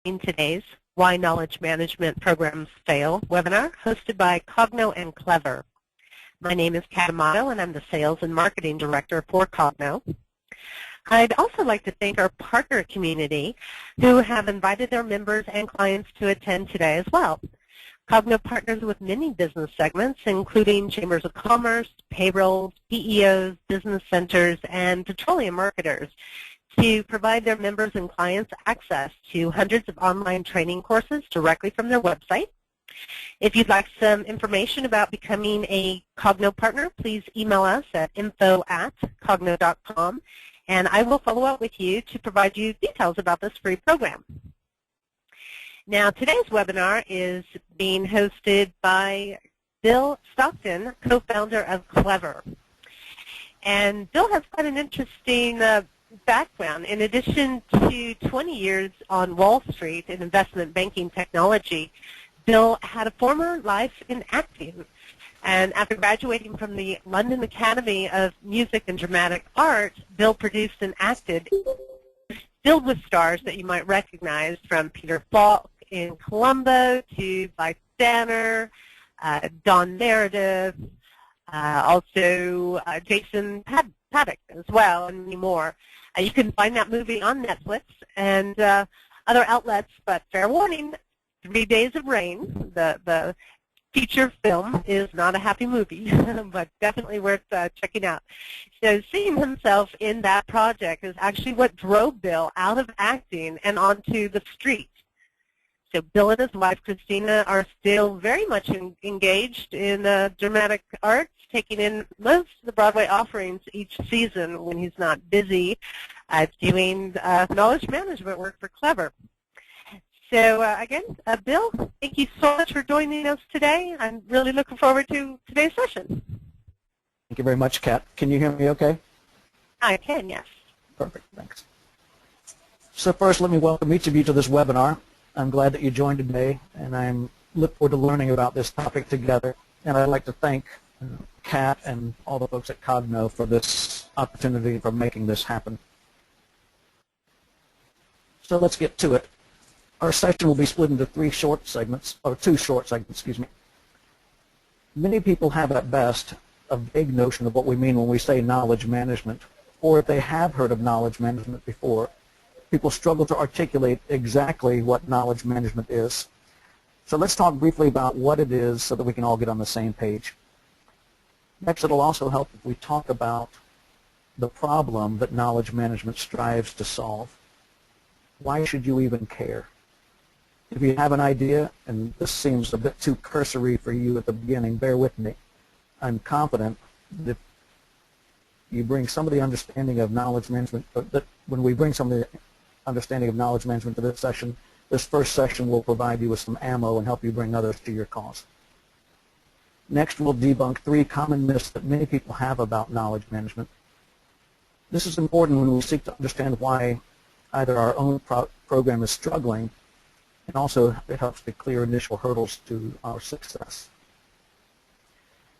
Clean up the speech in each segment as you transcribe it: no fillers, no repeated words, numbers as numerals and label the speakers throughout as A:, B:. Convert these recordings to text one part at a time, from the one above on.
A: in today's Why Knowledge Management Programs Fail webinar hosted by Coggno and Clever. My name is Kat Amato, and I'm the Sales and Marketing Director for Coggno. I'd also like to thank our partner community who have invited their members and clients to attend today as well. Coggno partners with many business segments, including chambers of commerce, payrolls, PEOs, business centers, and petroleum marketers, to provide their members and clients access to hundreds of online training courses directly from their website. If you'd like some information about becoming a Coggno partner, please email us at info@coggno.com, and I will follow up with you to provide you details about this free program. Now, today's webinar is being hosted by Bill Stockton, co-founder of Clever. And Bill has quite an interesting background. In addition to 20 years on Wall Street in investment banking technology, Bill had a former life in acting. And after graduating from the London Academy of Music and Dramatic Art, Bill produced and acted filled with stars that you might recognize, from Peter Falk in Columbo to Blythe Danner, Don Meredith, also Jason Paddock as well, and many more. You can find that movie on Netflix and other outlets, but fair warning, 3 Days of Rain, the feature film, is not a happy movie, but definitely worth checking out. So seeing himself in that project is actually what drove Bill out of acting and onto the street. So Bill and his wife, Christina, are still very much engaged in dramatic arts, taking in most of the Broadway offerings each season when he's not busy doing knowledge management work for Clever. So again, Bill, thank you so much for joining us today. I'm really looking forward to today's session.
B: Thank you very much, Kat. Can you hear me okay?
A: I can, yes.
B: Perfect, thanks. So first, let me welcome each of you to this webinar. I'm glad that you joined today, and I'm look forward to learning about this topic together. And I'd like to thank Kat and all the folks at Coggno for this opportunity and for making this happen. So let's get to it. Our session will be split into two short segments, excuse me. Many people have at best a vague notion of what we mean when we say knowledge management, or if they have heard of knowledge management before, people struggle to articulate exactly what knowledge management is. So let's talk briefly about what it is so that we can all get on the same page. Next, it'll also help if we talk about the problem that knowledge management strives to solve. Why should you even care? If you have an idea, and this seems a bit too cursory for you at the beginning, bear with me. I'm confident that if you bring some of the understanding of knowledge management, that when we bring some of the understanding of knowledge management to this session, this first session will provide you with some ammo and help you bring others to your cause. Next, we'll debunk 3 common myths that many people have about knowledge management. This is important when we seek to understand why either our own program is struggling, and also it helps to clear initial hurdles to our success.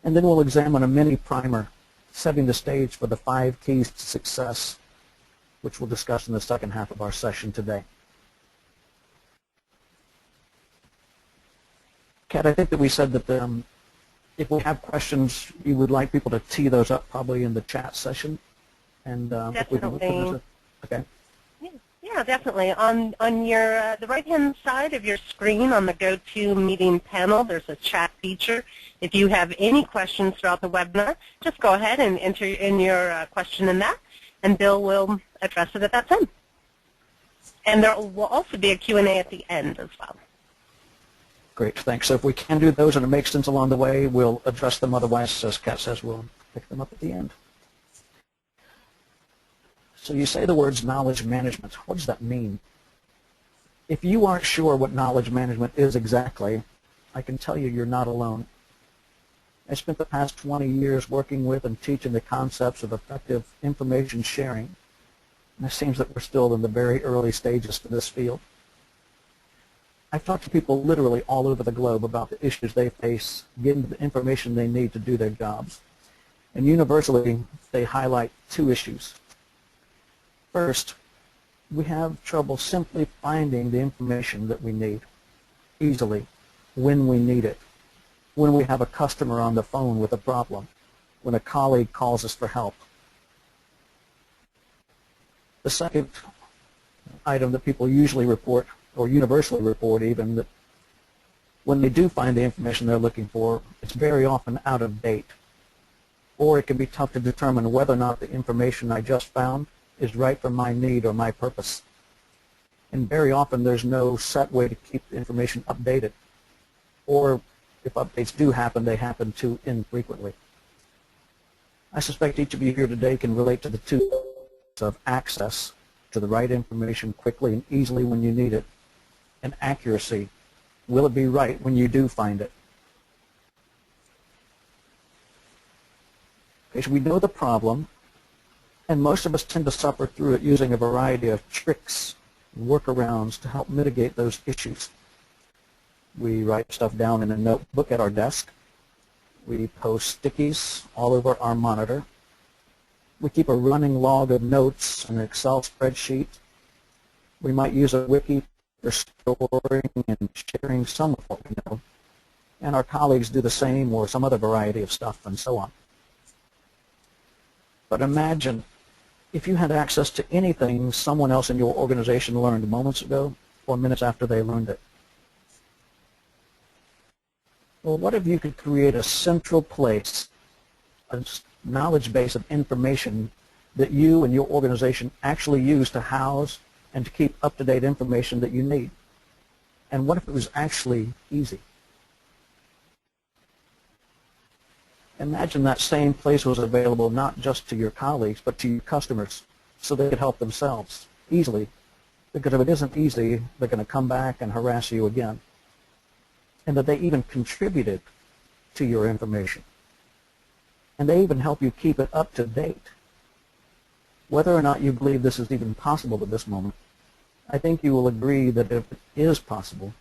B: And then we'll examine a mini primer, setting the stage for the 5 keys to success, which we'll discuss in the second half of our session today. Kat, I think that we said that if we have questions, you would like people to tee those up probably in the chat session. And if we can, okay.
A: Yeah, definitely. On your the right-hand side of your screen on the GoToMeeting panel, there's a chat feature. If you have any questions throughout the webinar, just go ahead and enter in your question in that, and Bill will address it at that time. And there will also be a Q&A at the end as well.
B: Great, thanks. So if we can do those and it makes sense along the way, we'll address them. Otherwise, as Kat says, we'll pick them up at the end. So you say the words knowledge management. What does that mean? If you aren't sure what knowledge management is exactly, I can tell you you're not alone. I spent the past 20 years working with and teaching the concepts of effective information sharing, and it seems that we're still in the very early stages for this field. I've talked to people literally all over the globe about the issues they face, getting the information they need to do their jobs. And universally, they highlight 2 issues. First, we have trouble simply finding the information that we need easily when we need it, when we have a customer on the phone with a problem, when a colleague calls us for help. The second item that people usually report, or universally report even, that when they do find the information they're looking for, it's very often out of date. Or it can be tough to determine whether or not the information I just found is right for my need or my purpose. And very often there's no set way to keep the information updated. Or if updates do happen, they happen too infrequently. I suspect each of you here today can relate to the two of access to the right information quickly and easily when you need it, and accuracy. Will it be right when you do find it? Okay, so we know the problem, and most of us tend to suffer through it using a variety of tricks and workarounds to help mitigate those issues. We write stuff down in a notebook at our desk. We post stickies all over our monitor. We keep a running log of notes in an Excel spreadsheet. We might use a wiki for storing and sharing some of what we know. And our colleagues do the same, or some other variety of stuff, and so on. But imagine if you had access to anything someone else in your organization learned moments ago or minutes after they learned it. Well, what if you could create a central place, a knowledge base of information that you and your organization actually use to house and to keep up-to-date information that you need? And what if it was actually easy? Imagine that same place was available not just to your colleagues, but to your customers, so they could help themselves easily. Because if it isn't easy, they're going to come back and harass you again. And that they even contributed to your information. And they even help you keep it up to date. Whether or not you believe this is even possible at this moment, I think you will agree that if it is possible,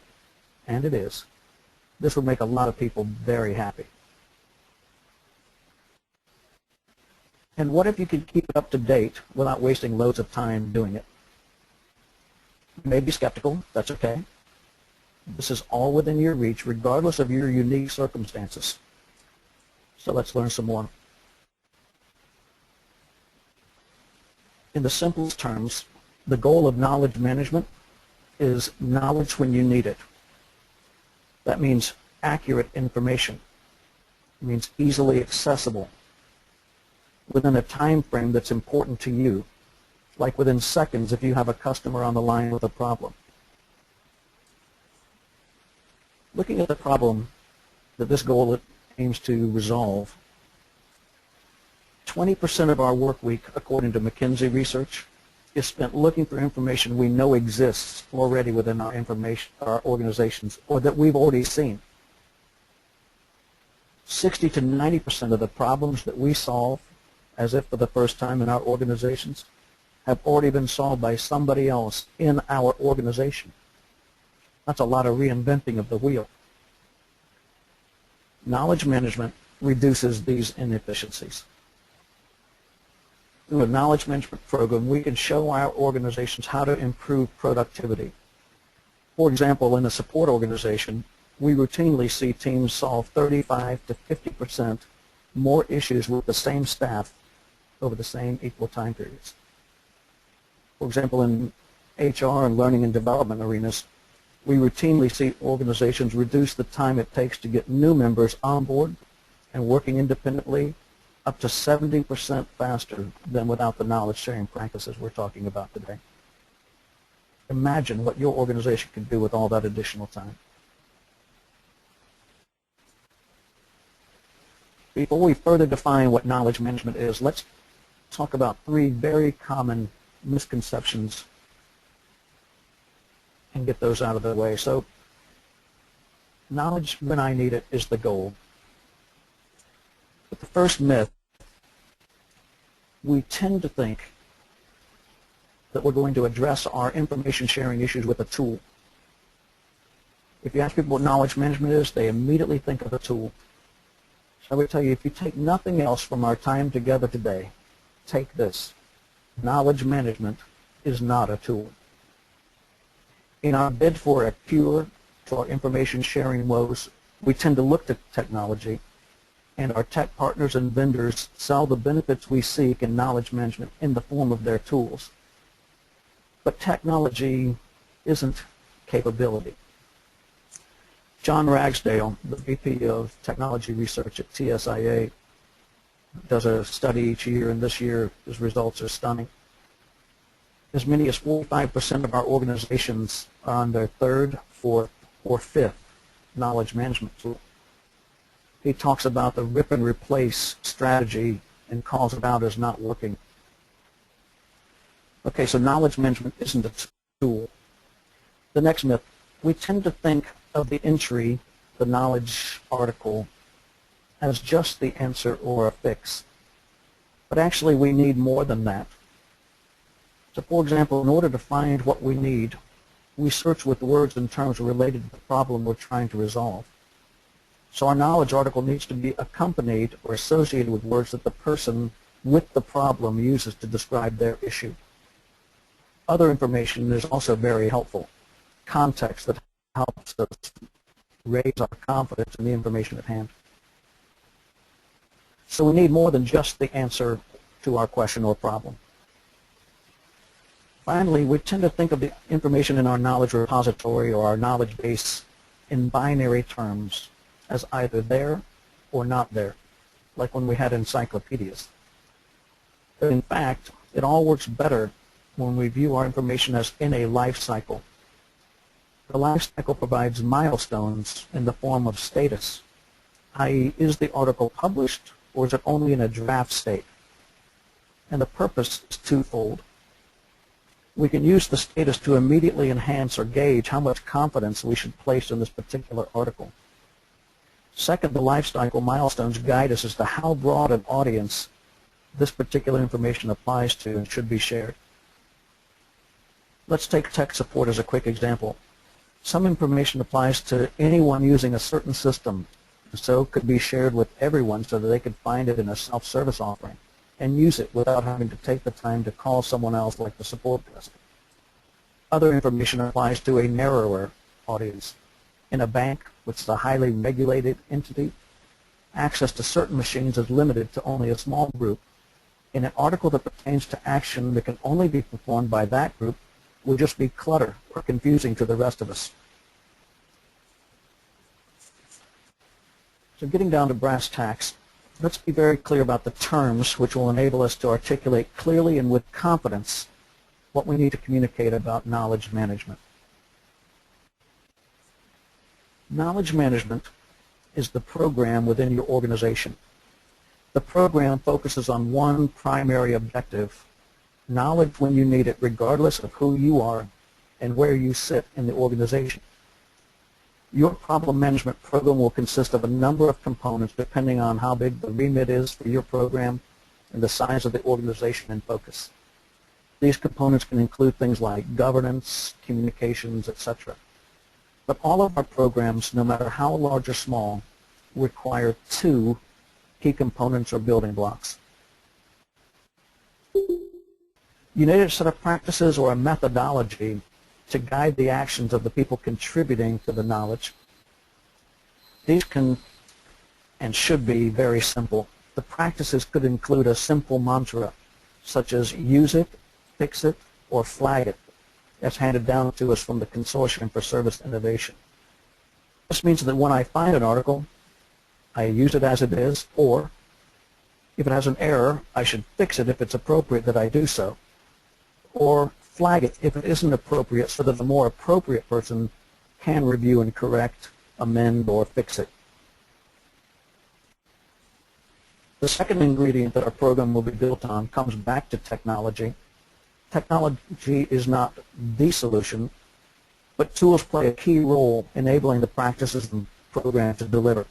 B: and it is, this would make a lot of people very happy. And what if you could keep it up to date without wasting loads of time doing it? You may be skeptical, that's okay. This is all within your reach, regardless of your unique circumstances. So let's learn some more. In the simplest terms, the goal of knowledge management is knowledge when you need it. That means accurate information. It means easily accessible, within a time frame that's important to you, like within seconds if you have a customer on the line with a problem. Looking at the problem that this goal aims to resolve, 20% of our work week, according to McKinsey research, is spent looking for information we know exists already within our organizations, or that we've already seen. 60 to 90% of the problems that we solve, as if for the first time in our organizations, have already been solved by somebody else in our organization. That's a lot of reinventing of the wheel. Knowledge management reduces these inefficiencies. Through a knowledge management program, we can show our organizations how to improve productivity. For example, in a support organization, we routinely see teams solve 35 to 50% more issues with the same staff over the same equal time periods. For example, in HR and learning and development arenas, we routinely see organizations reduce the time it takes to get new members on board and working independently up to 70% faster than without the knowledge sharing practices we're talking about today. Imagine what your organization can do with all that additional time. Before we further define what knowledge management is, let's talk about three very common misconceptions and get those out of the way. So, knowledge when I need it is the goal. But the first myth, we tend to think that we're going to address our information sharing issues with a tool. If you ask people what knowledge management is, they immediately think of a tool. So I would tell you, if you take nothing else from our time together today, take this. Knowledge management is not a tool. In our bid for a cure to our information sharing woes, we tend to look to technology, and our tech partners and vendors sell the benefits we seek in knowledge management in the form of their tools. But technology isn't capability. John Ragsdale, the VP of Technology Research at TSIA, does a study each year, and this year his results are stunning. As many as 45% of our organizations are on their third, fourth, or fifth knowledge management tool. He talks about the rip and replace strategy and calls it out as not working. Okay, so knowledge management isn't a tool. The next myth, we tend to think of the entry, the knowledge article, as just the answer or a fix. But actually we need more than that. So for example, in order to find what we need, we search with words and terms related to the problem we're trying to resolve. So our knowledge article needs to be accompanied or associated with words that the person with the problem uses to describe their issue. Other information is also very helpful. Context that helps us raise our confidence in the information at hand. So we need more than just the answer to our question or problem. Finally, we tend to think of the information in our knowledge repository or our knowledge base in binary terms as either there or not there, like when we had encyclopedias. But in fact, it all works better when we view our information as in a life cycle. The life cycle provides milestones in the form of status, i.e., is the article published or is it only in a draft state? And the purpose is twofold. We can use the status to immediately enhance or gauge how much confidence we should place in this particular article. Second, the life cycle milestones guide us as to how broad an audience this particular information applies to and should be shared. Let's take tech support as a quick example. Some information applies to anyone using a certain system, and so could be shared with everyone so that they could find it in a self-service offering and use it without having to take the time to call someone else like the support desk. Other information applies to a narrower audience. In a bank, which is a highly regulated entity, access to certain machines is limited to only a small group. In an article that pertains to action that can only be performed by that group would just be clutter or confusing to the rest of us. So getting down to brass tacks, let's be very clear about the terms which will enable us to articulate clearly and with confidence what we need to communicate about knowledge management. Knowledge management is the program within your organization. The program focuses on one primary objective: knowledge when you need it, regardless of who you are and where you sit in the organization. Your problem management program will consist of a number of components depending on how big the remit is for your program and the size of the organization in focus. These components can include things like governance, communications, etc. But all of our programs, no matter how large or small, require two key components or building blocks. You need a set of practices or a methodology to guide the actions of the people contributing to the knowledge. These can and should be very simple. The practices could include a simple mantra, such as use it, fix it, or flag it, as handed down to us from the Consortium for Service Innovation. This means that when I find an article, I use it as it is, or if it has an error, I should fix it if it's appropriate that I do so, or flag it if it isn't appropriate so that the more appropriate person can review and correct, amend, or fix it. The second ingredient that our program will be built on comes back to technology. Technology is not the solution, but tools play a key role enabling the practices and program to deliver.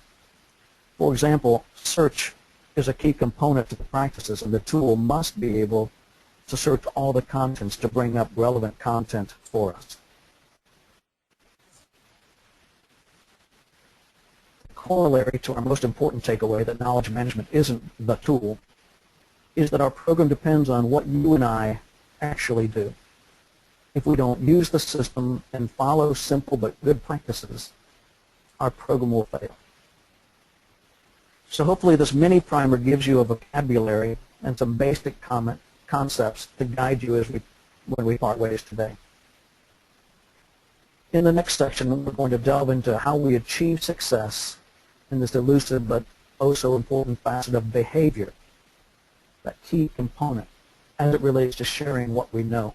B: For example, search is a key component to the practices, and the tool must be able to search all the contents to bring up relevant content for us. The corollary to our most important takeaway that knowledge management isn't the tool is that our program depends on what you and I actually do. If we don't use the system and follow simple but good practices, our program will fail. So hopefully this mini primer gives you a vocabulary and some basic concepts to guide you when we part ways today. In the next section, we're going to delve into how we achieve success in this elusive but oh so important facet of behavior, that key component, as it relates to sharing what we know.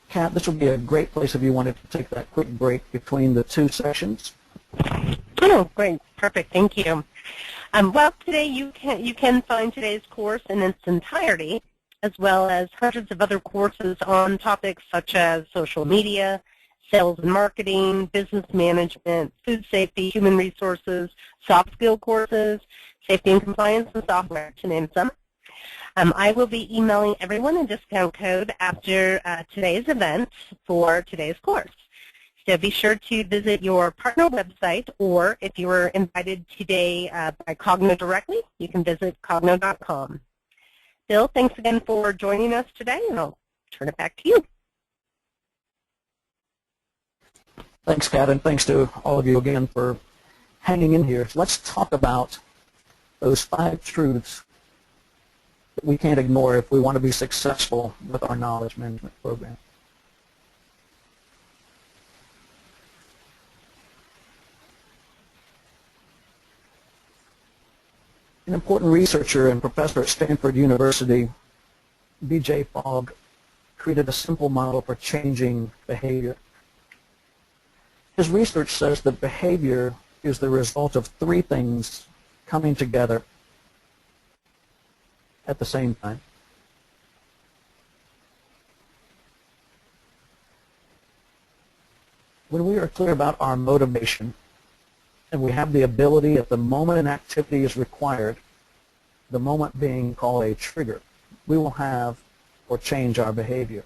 B: Kat, this would be a great place if you wanted to take that quick break between the two sessions.
A: Oh, great. Perfect. Thank you. Well, today you can find today's course in its entirety, as well as hundreds of other courses on topics such as social media, sales and marketing, business management, food safety, human resources, soft skill courses, safety and compliance, and software, to name some. I will be emailing everyone a discount code after today's event for today's course. So be sure to visit your partner website, or if you were invited today by Coggno directly, you can visit coggno.com. Bill, thanks again for joining us today, and I'll turn it back to you.
B: Thanks, Kat, and thanks to all of you again for hanging in here. So let's talk about those 5 truths that we can't ignore if we want to be successful with our knowledge management program. An important researcher and professor at Stanford University, B.J. Fogg, created a simple model for changing behavior. His research says that behavior is the result of 3 things coming together at the same time. When we are clear about our motivation, and we have the ability at the moment an activity is required, the moment being called a trigger, we will have or change our behavior.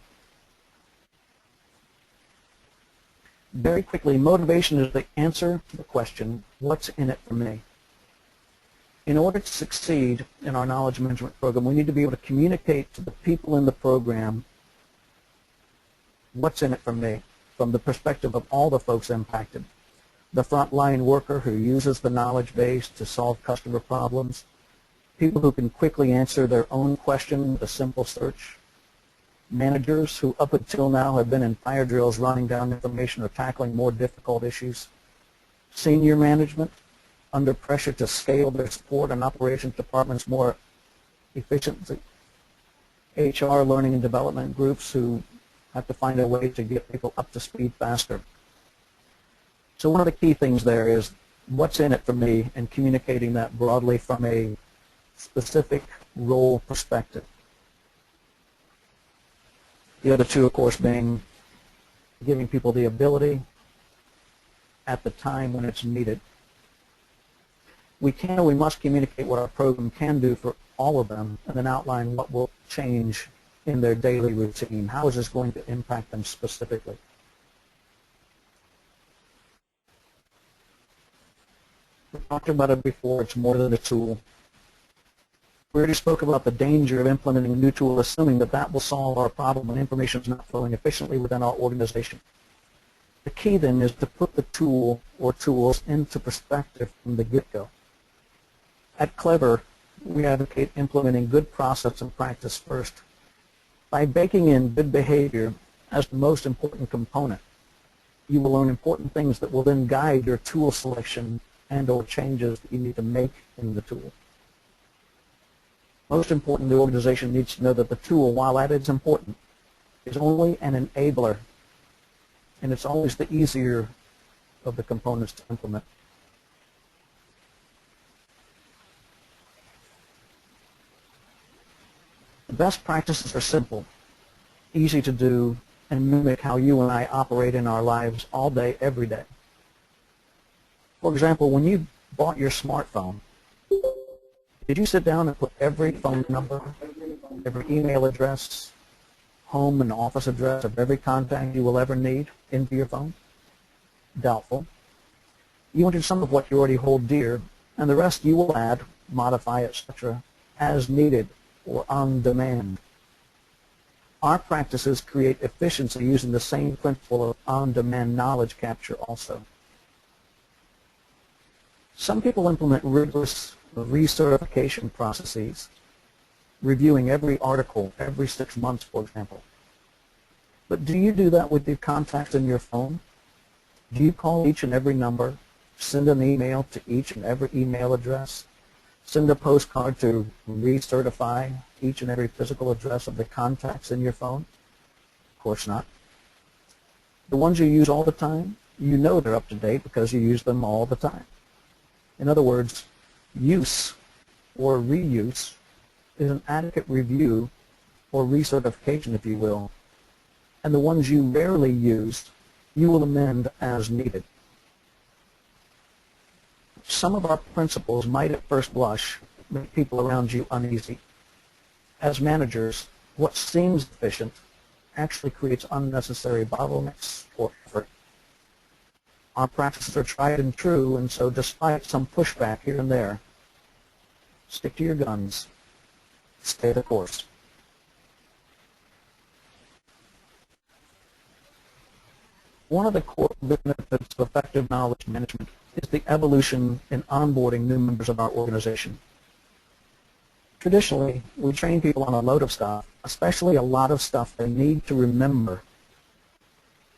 B: Very quickly, motivation is the answer to the question, what's in it for me? In order to succeed in our knowledge management program, we need to be able to communicate to the people in the program what's in it for me, from the perspective of all the folks impacted. The frontline worker who uses the knowledge base to solve customer problems, people who can quickly answer their own question with a simple search, managers who up until now have been in fire drills running down information or tackling more difficult issues, senior management under pressure to scale their support and operations departments more efficiently, HR learning and development groups who have to find a way to get people up to speed faster. So one of the key things there is what's in it for me, and communicating that broadly from a specific role perspective. The other 2, of course, being giving people the ability at the time when it's needed. We must communicate what our program can do for all of them, and then outline what will change in their daily routine. How is this going to impact them specifically? We talked about it before, it's more than a tool. We already spoke about the danger of implementing a new tool, assuming that that will solve our problem when information is not flowing efficiently within our organization. The key then is to put the tool or tools into perspective from the get-go. At Clever, we advocate implementing good process and practice first. By baking in good behavior as the most important component, you will learn important things that will then guide your tool selection and or changes that you need to make in the tool. Most important, the organization needs to know that the tool, while that is important, is only an enabler, and it's always the easier of the components to implement. The best practices are simple, easy to do, and mimic how you and I operate in our lives all day, every day. For example, when you bought your smartphone, did you sit down and put every phone number, every email address, home and office address of every contact you will ever need into your phone? Doubtful. You entered some of what you already hold dear, and the rest you will add, modify, etc., as needed or on demand. Our practices create efficiency using the same principle of on-demand knowledge capture also. Some people implement rigorous recertification processes, reviewing every article every 6 months, for example. But do you do that with the contacts in your phone? Do you call each and every number, send an email to each and every email address, send a postcard to recertify each and every physical address of the contacts in your phone? Of course not. The ones you use all the time, you know they're up to date because you use them all the time. In other words, use or reuse is an adequate review or recertification, if you will, and the ones you rarely use, you will amend as needed. Some of our principles might at first blush make people around you uneasy. As managers, what seems efficient actually creates unnecessary bottlenecks or effort. Our practices are tried and true, and so despite some pushback here and there, stick to your guns, stay the course. One of the core benefits of effective knowledge management is the evolution in onboarding new members of our organization. Traditionally, we train people on a load of stuff, especially a lot of stuff they need to remember.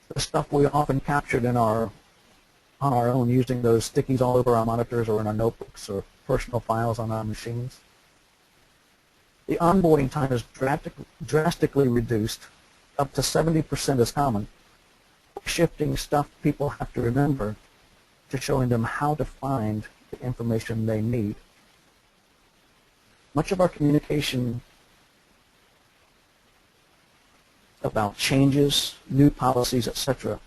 B: The stuff we often captured on our own using those stickies all over our monitors or in our notebooks or personal files on our machines. The onboarding time is drastically reduced, up to 70% is common, shifting stuff people have to remember to showing them how to find the information they need. Much of our communication about changes, new policies, etc.,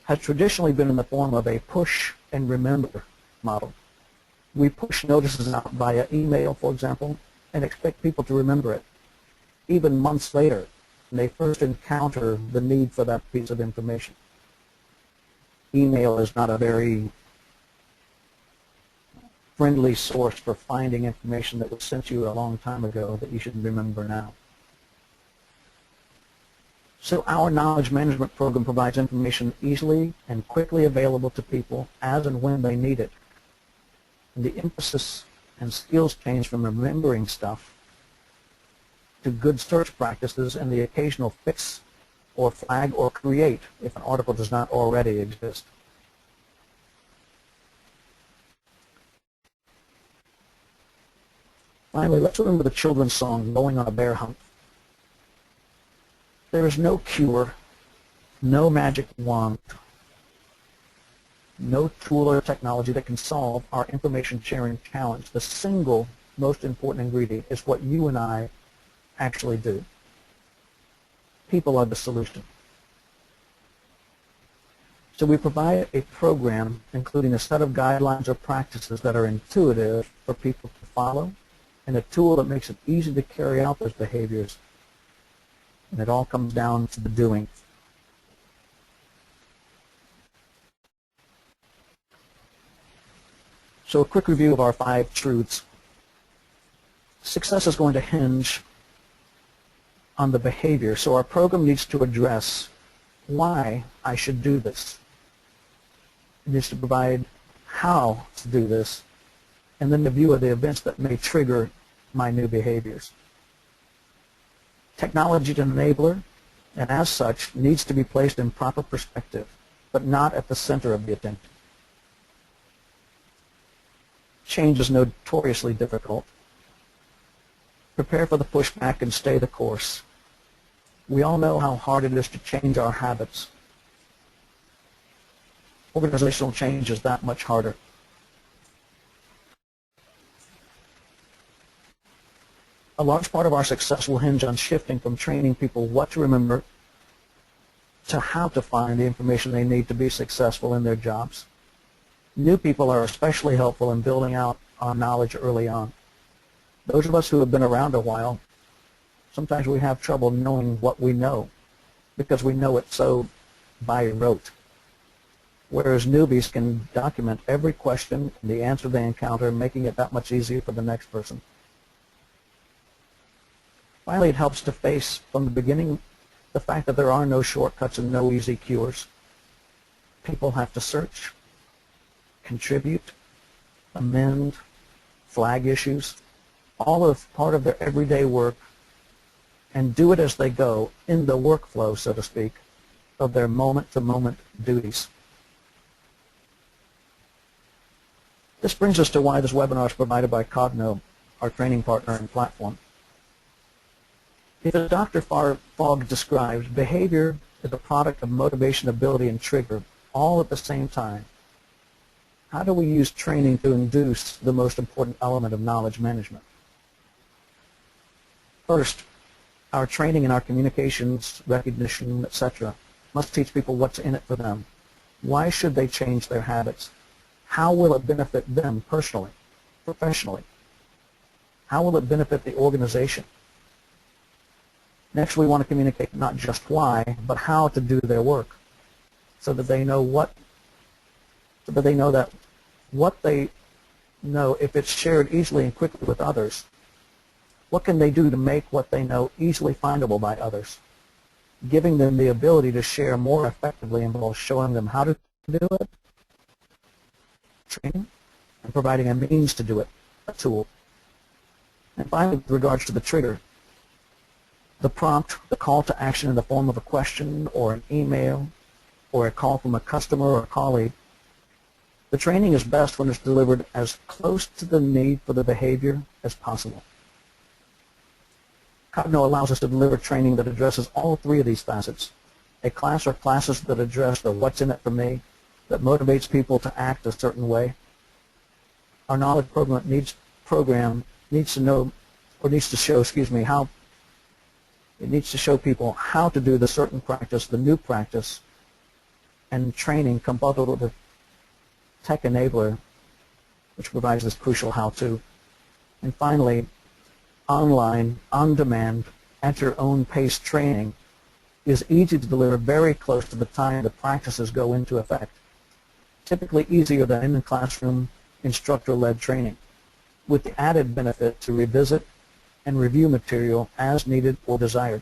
B: has traditionally been in the form of a push and remember model. We push notices out via email, for example, and expect people to remember it, even months later when they first encounter the need for that piece of information. Email is not a very friendly source for finding information that was sent to you a long time ago that you should remember now. So our knowledge management program provides information easily and quickly available to people as and when they need it. And the emphasis and skills change from remembering stuff to good search practices and the occasional fix or flag or create if an article does not already exist. Finally, let's remember the children's song, Going on a Bear Hunt. There is no cure, no magic wand, no tool or technology that can solve our information sharing challenge. The single most important ingredient is what you and I actually do. People are the solution. So we provide a program including a set of guidelines or practices that are intuitive for people to follow and a tool that makes it easy to carry out those behaviors. And it all comes down to the doing. So a quick review of our 5 truths. Success is going to hinge on the behavior, so our program needs to address why I should do this. It needs to provide how to do this, and then the view of the events that may trigger my new behaviors. Technology is an enabler, and as such, needs to be placed in proper perspective, but not at the center of the attention. Change is notoriously difficult. Prepare for the pushback and stay the course. We all know how hard it is to change our habits. Organizational change is that much harder. A large part of our success will hinge on shifting from training people what to remember to how to find the information they need to be successful in their jobs. New people are especially helpful in building out our knowledge early on. Those of us who have been around a while, sometimes we have trouble knowing what we know because we know it so by rote. Whereas newbies can document every question and the answer they encounter, making it that much easier for the next person. Finally, it helps to face from the beginning the fact that there are no shortcuts and no easy cures. People have to search, contribute, amend, flag issues, all of part of their everyday work, and do it as they go in the workflow, so to speak, of their moment-to-moment duties. This brings us to why this webinar is provided by Coggno, our training partner and platform. As Dr. Fogg describes, behavior is a product of motivation, ability, and trigger, all at the same time. How do we use training to induce the most important element of knowledge management? First, our training and our communications, recognition, etc., must teach people what's in it for them. Why should they change their habits? How will it benefit them personally, professionally? How will it benefit the organization? Next, we want to communicate not just why, but how to do their work, so that they know that what they know, if it's shared easily and quickly with others, what can they do to make what they know easily findable by others? Giving them the ability to share more effectively involves showing them how to do it, training, and providing a means to do it, a tool. And finally, with regards to the trigger, the prompt, the call to action in the form of a question or an email or a call from a customer or a colleague, the training is best when it's delivered as close to the need for the behavior as possible. Coggno allows us to deliver training that addresses all three of these facets. A class or classes that address the what's in it for me, that motivates people to act a certain way. Our knowledge program needs to show people how to do the certain practice, the new practice, and training coupled with a tech enabler, which provides this crucial how-to. And finally, online, on-demand, at your own pace training is easy to deliver very close to the time the practices go into effect. Typically easier than in the classroom instructor-led training, with the added benefit to revisit and review material as needed or desired.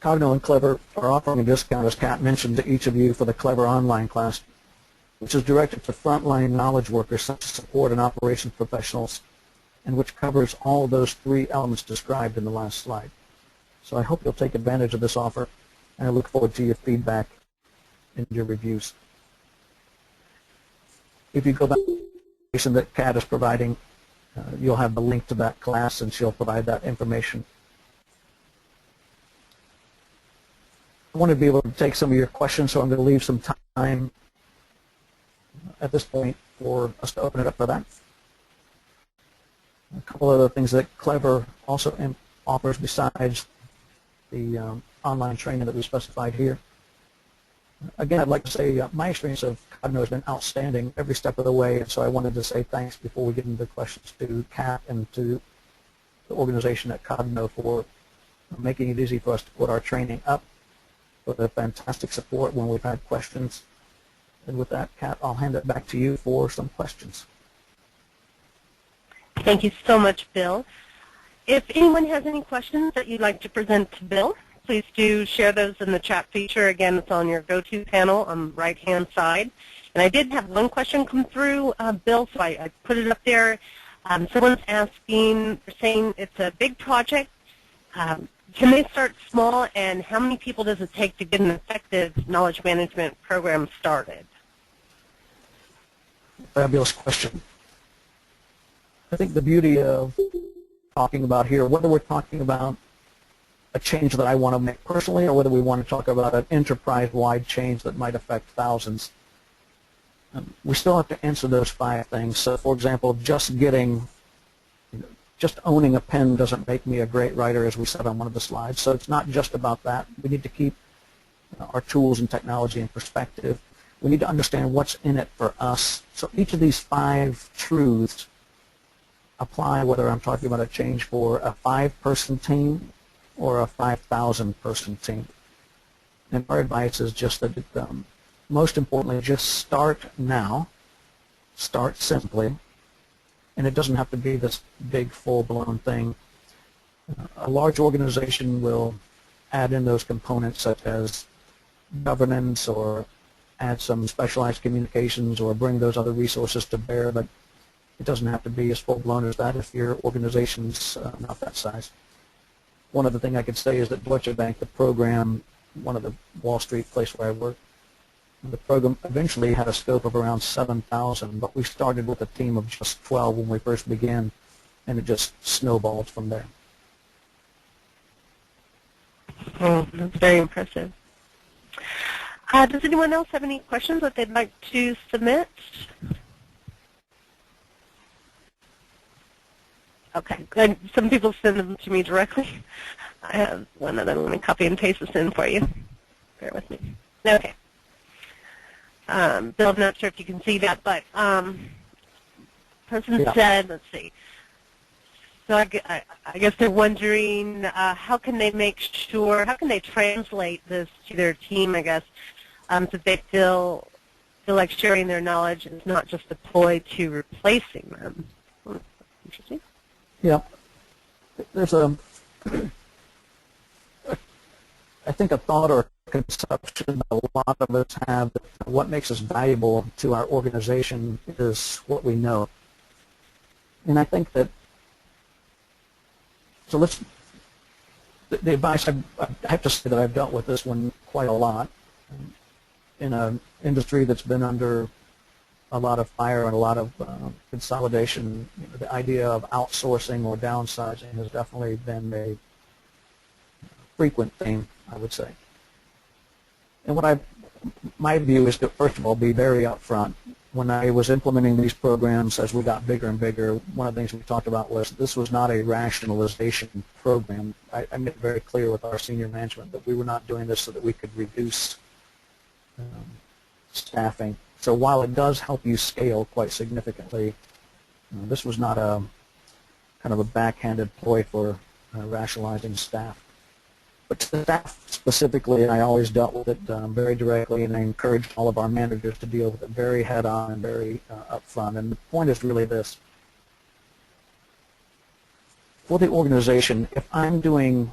B: Coggno and Clever are offering a discount, as Kat mentioned, to each of you for the Clever online class, which is directed to frontline knowledge workers such as support and operations professionals, and which covers all of those three elements described in the last slide. So I hope you'll take advantage of this offer, and I look forward to your feedback and your reviews. If you go back to the information that Kat is providing, you'll have the link to that class, and she'll provide that information. I want to be able to take some of your questions, so I'm going to leave some time at this point for us to open it up for that. A couple other things that Clever also offers besides the online training that we specified here. Again, I'd like to say my experience of Coggno has been outstanding every step of the way, and so I wanted to say thanks before we get into questions to Kat and to the organization at Coggno for making it easy for us to put our training up, for the fantastic support when we've had questions. And with that, Kat, I'll hand it back to you for some questions.
A: Thank you so much, Bill. If anyone has any questions that you'd like to present to Bill, please do share those in the chat feature. Again, it's on your go-to panel on the right-hand side. And I did have one question come through, Bill, so I put it up there. Someone's asking, saying it's a big project. Can they start small, and how many people does it take to get an effective knowledge management program started?
B: Fabulous question. I think the beauty of talking about here, whether we're talking about a change that I want to make personally or whether we want to talk about an enterprise-wide change that might affect thousands, we still have to answer those 5 things. So, for example, just owning a pen doesn't make me a great writer, as we said on one of the slides. So it's not just about that. We need to keep our tools and technology in perspective. We need to understand what's in it for us. So each of these 5 truths apply whether I'm talking about a change for a 5-person team or a 5,000-person team. And our advice is just that, most importantly, just start now, start simply, and it doesn't have to be this big, full-blown thing. A large organization will add in those components such as governance or add some specialized communications or bring those other resources to bear, but it doesn't have to be as full-blown as that if your organization's not that size. One other thing I could say is that Deutsche Bank, the program, one of the Wall Street place where I work, the program eventually had a scope of around 7,000, but we started with a team of just 12 when we first began, and it just snowballed from there.
A: Oh, that's very impressive. Does anyone else have any questions that they'd like to submit? Okay, good. Some people send them to me directly. I have one of them. Let me copy and paste this in for you. Bear with me. Okay. Bill, I'm not sure if you can see that, but person said, let's see. So I guess they're wondering how can they make sure, how can they translate this to their team, I guess, so they feel like sharing their knowledge is not just a ploy to replacing them. Interesting.
B: Yeah. There's I think a thought or conception that a lot of us have that what makes us valuable to our organization is what we know. And I think that, so the advice, I have to say that I've dealt with this one quite a lot in an industry that's been under a lot of fire and a lot of consolidation. You know, the idea of outsourcing or downsizing has definitely been a frequent theme, I would say. And my view is to, first of all, be very upfront. When I was implementing these programs as we got bigger and bigger, one of the things we talked about was this was not a rationalization program. I made it very clear with our senior management that we were not doing this so that we could reduce staffing. So while it does help you scale quite significantly, this was not a kind of a backhanded ploy for rationalizing staff. But staff specifically, I always dealt with it very directly, and I encouraged all of our managers to deal with it very head-on and very upfront. And the point is really this. For the organization, if I'm doing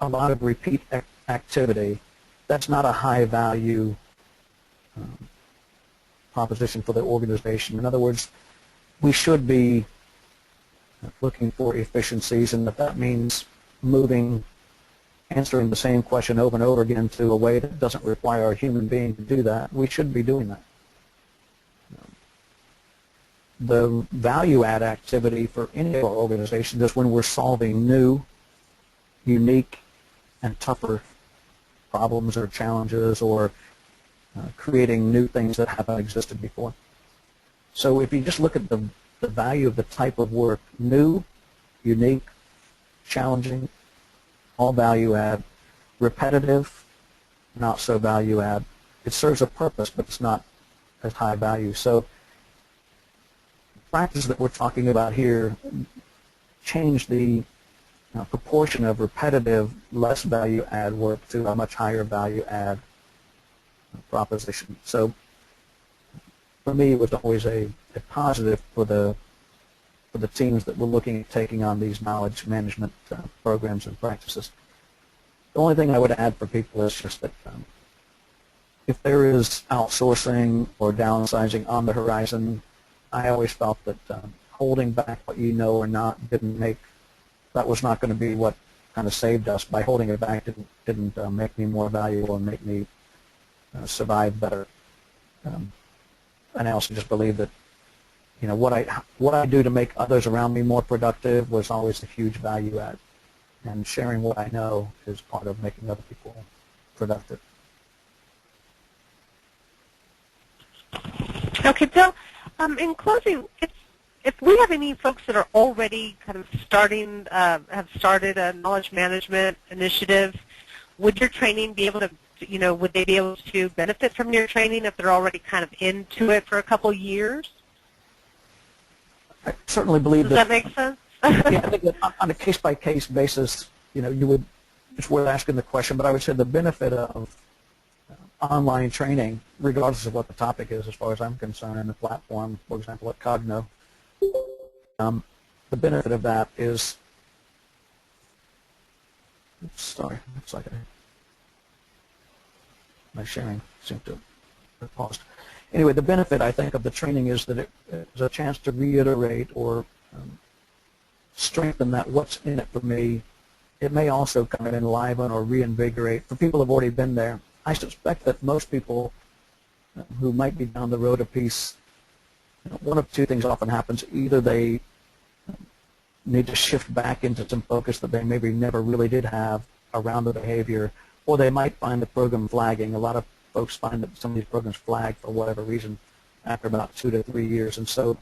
B: a lot of repeat activity, that's not a high-value proposition for the organization. In other words, we should be looking for efficiencies, and if that means answering the same question over and over again to a way that doesn't require a human being to do that, we should be doing that. The value-add activity for any of our organizations is when we're solving new, unique, and tougher problems or challenges or creating new things that haven't existed before. So if you just look at the value of the type of work, new, unique, challenging, all value add, repetitive, not so value add. It serves a purpose, but it's not as high value. So the practice that we're talking about here change the proportion of repetitive, less value add work to a much higher value add proposition. So for me, it was always a positive for the teams that were looking at taking on these knowledge management programs and practices. The only thing I would add for people is just that if there is outsourcing or downsizing on the horizon, I always felt that holding back what you know or not that was not going to be what kind of saved us. By holding it back didn't make me more valuable and make me survive better. And I also just believe that what I do to make others around me more productive was always a huge value add, and sharing what I know is part of making other people productive.
A: Okay, Bill. In closing, if we have any folks that are already kind of have started a knowledge management initiative, would your training be able to, would they be able to benefit from your training if they're already kind of into it for a couple years?
B: I certainly believe
A: Does that make sense?
B: Yeah, I think that on a case-by-case basis, it's worth asking the question, but I would say the benefit of online training, regardless of what the topic is, as far as I'm concerned, in the platform, for example, at Coggno, the benefit of that is, oops, sorry, looks like my sharing seemed to have paused. Anyway, the benefit, I think, of the training is that it is a chance to reiterate or strengthen that what's in it for me. It may also kind of enliven or reinvigorate. For people who have already been there, I suspect that most people who might be down the road a piece, one of two things often happens. Either they need to shift back into some focus that they maybe never really did have around the behavior, or they might find the program flagging. A lot of folks find that some of these programs flag for whatever reason after about 2 to 3 years. And so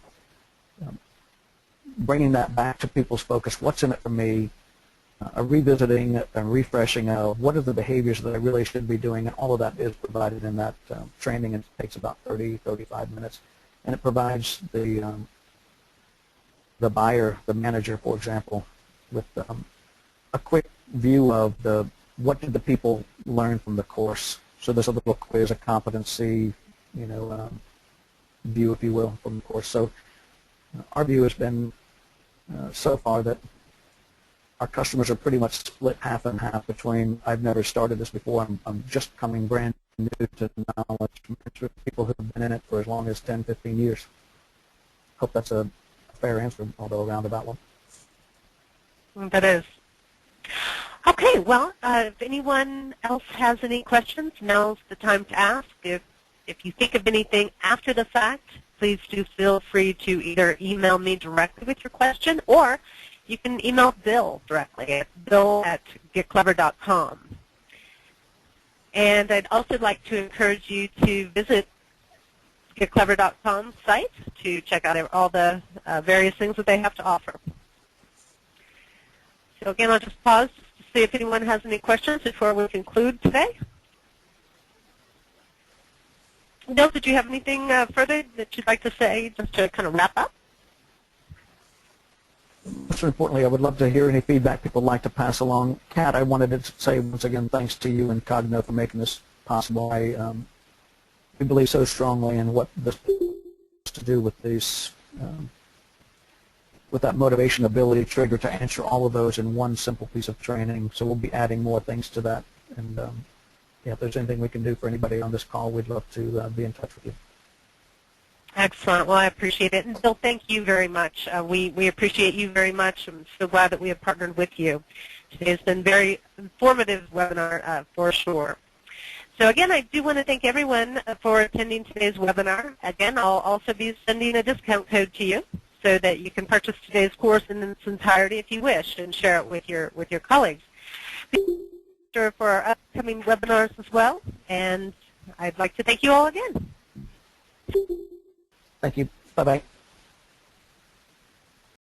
B: bringing that back to people's focus, what's in it for me, a revisiting and refreshing of what are the behaviors that I really should be doing, and all of that is provided in that training. It takes about 35 minutes, and it provides the buyer, the manager, for example, with a quick view of what did the people learn from the course. So there's a little quiz, a competency, view, if you will, from the course. So our view has been so far that our customers are pretty much split half and half between I've never started this before, I'm just coming brand new to knowledge, with people who have been in it for as long as 10, 15 years. Hope that's a fair answer, although a roundabout one.
A: That is. Okay, well, if anyone else has any questions, now's the time to ask. If you think of anything after the fact, please do feel free to either email me directly with your question, or you can email Bill directly at bill@getclever.com. And I'd also like to encourage you to visit getclever.com's site to check out all the various things that they have to offer. So again, I'll just pause to see if anyone has any questions before we conclude today. Bill, did you have anything further that you'd like to say just to kind of wrap up?
B: Most importantly, I would love to hear any feedback people would like to pass along. Kat, I wanted to say once again thanks to you and Coggno for making this possible. We believe so strongly in what this has to do with these, with that motivation, ability, trigger to answer all of those in one simple piece of training. So we'll be adding more things to that. And yeah, if there's anything we can do for anybody on this call, we'd love to be in touch with you.
A: Excellent. Well, I appreciate it. And Bill, thank you very much. We appreciate you very much. I'm so glad that we have partnered with you. Today has been a very informative webinar for sure. So again, I do want to thank everyone for attending today's webinar. Again, I'll also be sending a discount code to you so that you can purchase today's course in its entirety if you wish and share it with your colleagues. Be sure for our upcoming webinars as well. And I'd like to thank you all again.
B: Thank you. Bye-bye.